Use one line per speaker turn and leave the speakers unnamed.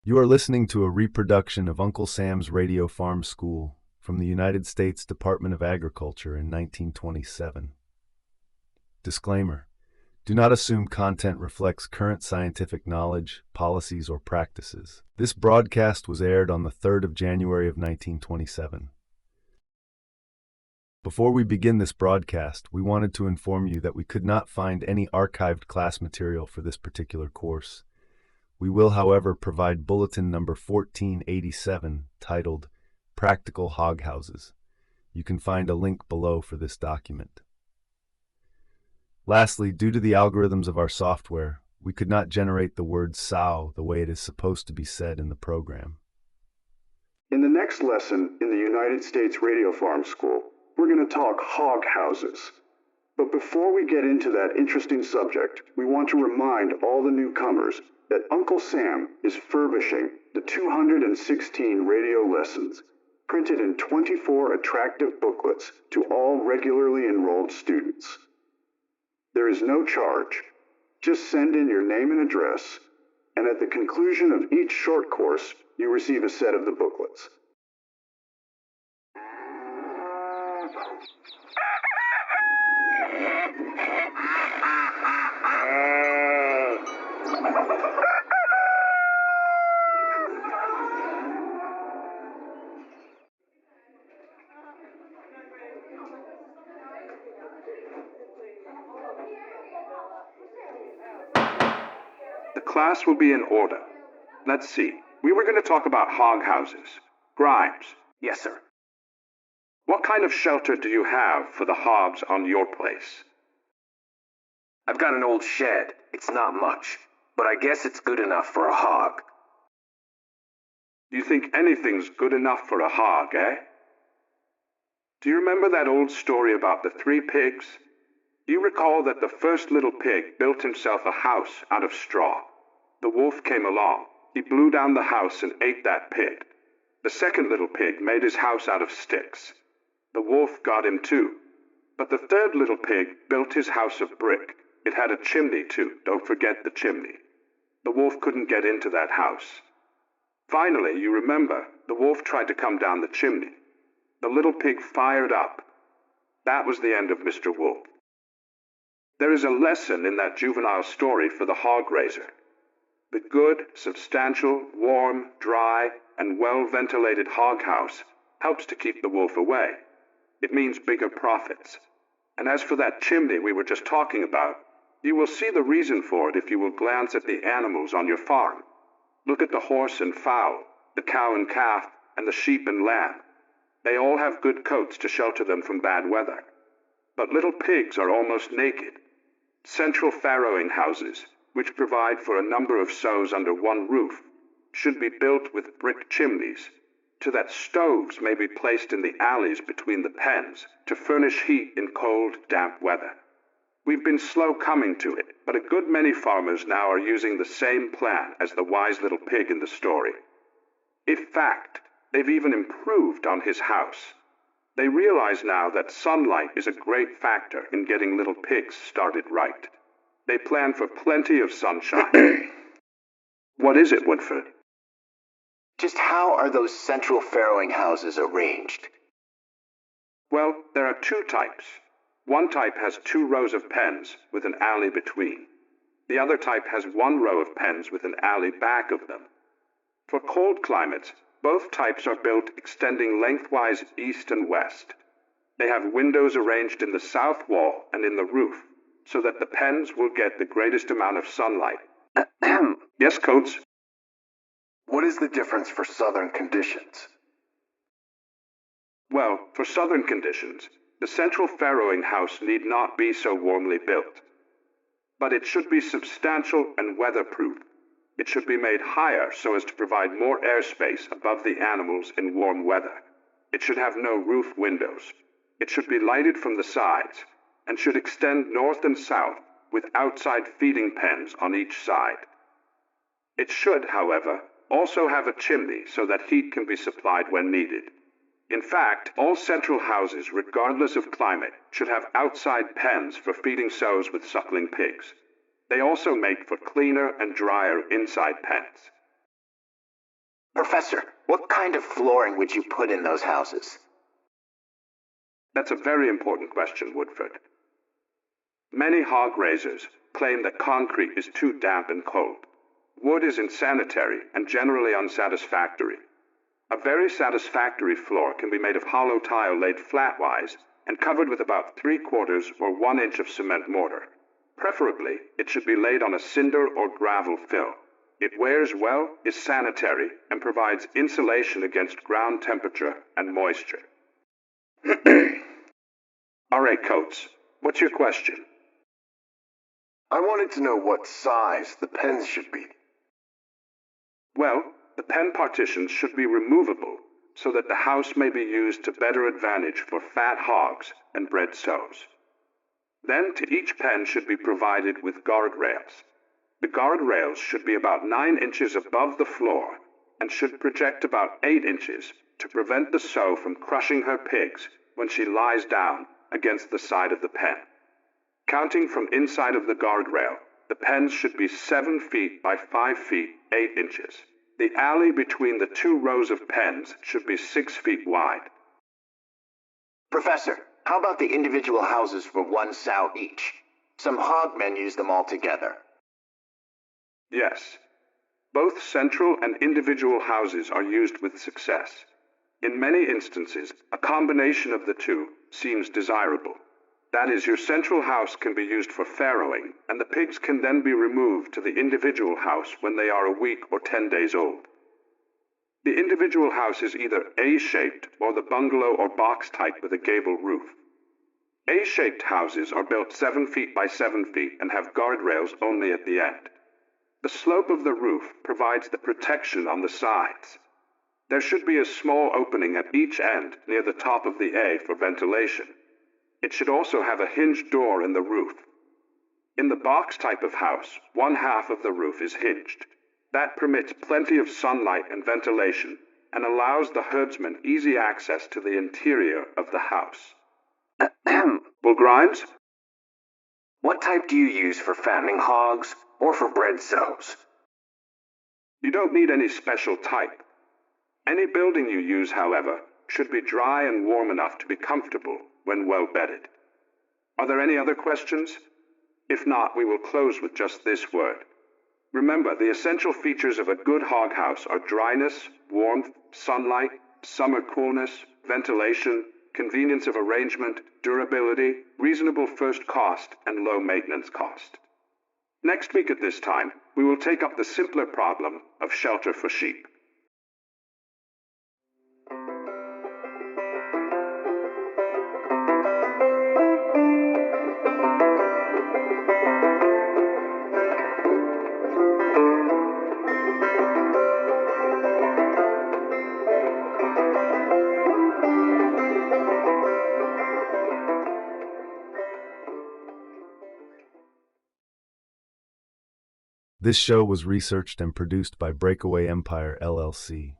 You are listening to a reproduction of Uncle Sam's Radio Farm School from the United States Department of Agriculture in 1927. Disclaimer: do not assume content reflects current scientific knowledge, policies, or practices. This broadcast was aired on the 3rd of January of 1927. Before we begin this broadcast, we wanted to inform you that we could not find any archived class material for this particular course. We will, however, provide bulletin number 1487 titled Practical Hog Houses. You can find a link below for this document. Lastly, due to the algorithms of our software, we could not generate the word sow the way it is supposed to be said in the program.
In the next lesson in the United States Radio Farm School, we're going to talk hog houses. But before we get into that interesting subject, we want to remind all the newcomers that Uncle Sam is furbishing the 216 radio lessons, printed in 24 attractive booklets to all regularly enrolled students. There is no charge. Just send in your name and address, and at the conclusion of each short course, you receive a set of the booklets.
The class will be in order. Let's see. We were going to talk about hog houses. Grimes.
Yes, sir.
What kind of shelter do you have for the hogs on your place?
I've got an old shed. It's not much, but I guess it's good enough for a hog.
Do you think anything's good enough for a hog, eh? Do you remember that old story about the 3 pigs? Do you recall that the first little pig built himself a house out of straw? The wolf came along. He blew down the house and ate that pig. The second little pig made his house out of sticks. The wolf got him too. But the third little pig built his house of brick. It had a chimney too, don't forget the chimney. The wolf couldn't get into that house. Finally, you remember, the wolf tried to come down the chimney. The little pig fired up. That was the end of Mr. Wolf. There is a lesson in that juvenile story for the hog raiser. The good, substantial, warm, dry, and well-ventilated hog house helps to keep the wolf away. It means bigger profits. And as for that chimney we were just talking about, you will see the reason for it if you will glance at the animals on your farm. Look at the horse and fowl, the cow and calf, and the sheep and lamb. They all have good coats to shelter them from bad weather. But little pigs are almost naked. Central farrowing houses, which provide for a number of sows under one roof, should be built with brick chimneys, so that stoves may be placed in the alleys between the pens to furnish heat in cold, damp weather. We've been slow coming to it, but a good many farmers now are using the same plan as the wise little pig in the story. In fact, they've even improved on his house. They realize now that sunlight is a great factor in getting little pigs started right. They plan for plenty of sunshine. What is it, Woodford?
Just how are those central farrowing houses arranged?
Well, there are 2 types. One type has 2 rows of pens with an alley between. The other type has 1 row of pens with an alley back of them. For cold climates, both types are built extending lengthwise east and west. They have windows arranged in the south wall and in the roof, so that the pens will get the greatest amount of sunlight. Yes, Coates?
What is the difference for southern conditions?
Well, for southern conditions, the central farrowing house need not be so warmly built. But it should be substantial and weatherproof. It should be made higher so as to provide more airspace above the animals in warm weather. It should have no roof windows. It should be lighted from the sides, and should extend north and south with outside feeding pens on each side. It should, however, also have a chimney so that heat can be supplied when needed. In fact, all central houses, regardless of climate, should have outside pens for feeding sows with suckling pigs. They also make for cleaner and drier inside pens.
Professor, what kind of flooring would you put in those houses?
That's a very important question, Woodford. Many hog raisers claim that concrete is too damp and cold. Wood is insanitary and generally unsatisfactory. A very satisfactory floor can be made of hollow tile laid flatwise and covered with about 3/4 or 1 inch of cement mortar. Preferably, it should be laid on a cinder or gravel fill. It wears well, is sanitary, and provides insulation against ground temperature and moisture. All right, Coates, what's your question?
I wanted to know what size the pens should be.
Well, the pen partitions should be removable so that the house may be used to better advantage for fat hogs and bred sows. Then to each pen should be provided with guardrails. The guardrails should be about 9 inches above the floor and should project about 8 inches to prevent the sow from crushing her pigs when she lies down against the side of the pen. Counting from inside of the guardrail, the pens should be 7 feet by 5 feet 8 inches. The alley between the 2 rows of pens should be 6 feet wide.
Professor, how about the individual houses for 1 sow each? Some hog men use them all together.
Yes. Both central and individual houses are used with success. In many instances, a combination of the two seems desirable. That is, your central house can be used for farrowing, and the pigs can then be removed to the individual house when they are a week or 10 days old. The individual house is either A-shaped or the bungalow or box type with a gable roof. A-shaped houses are built 7 feet by 7 feet and have guardrails only at the end. The slope of the roof provides the protection on the sides. There should be a small opening at each end near the top of the A for ventilation. It should also have a hinged door in the roof. In the box type of house, 1/2 of the roof is hinged. That permits plenty of sunlight and ventilation and allows the herdsman easy access to the interior of the house. Bull grinds?
What type do you use for fattening hogs or for bred sows?
You don't need any special type. Any building you use, however, should be dry and warm enough to be comfortable when well bedded. Are there any other questions? If not, we will close with just this word. Remember, the essential features of a good hog house are dryness, warmth, sunlight, summer coolness, ventilation, convenience of arrangement, durability, reasonable first cost, and low maintenance cost. Next week at this time, we will take up the simpler problem of shelter for sheep.
This show was researched and produced by BreakAway Empire LLC.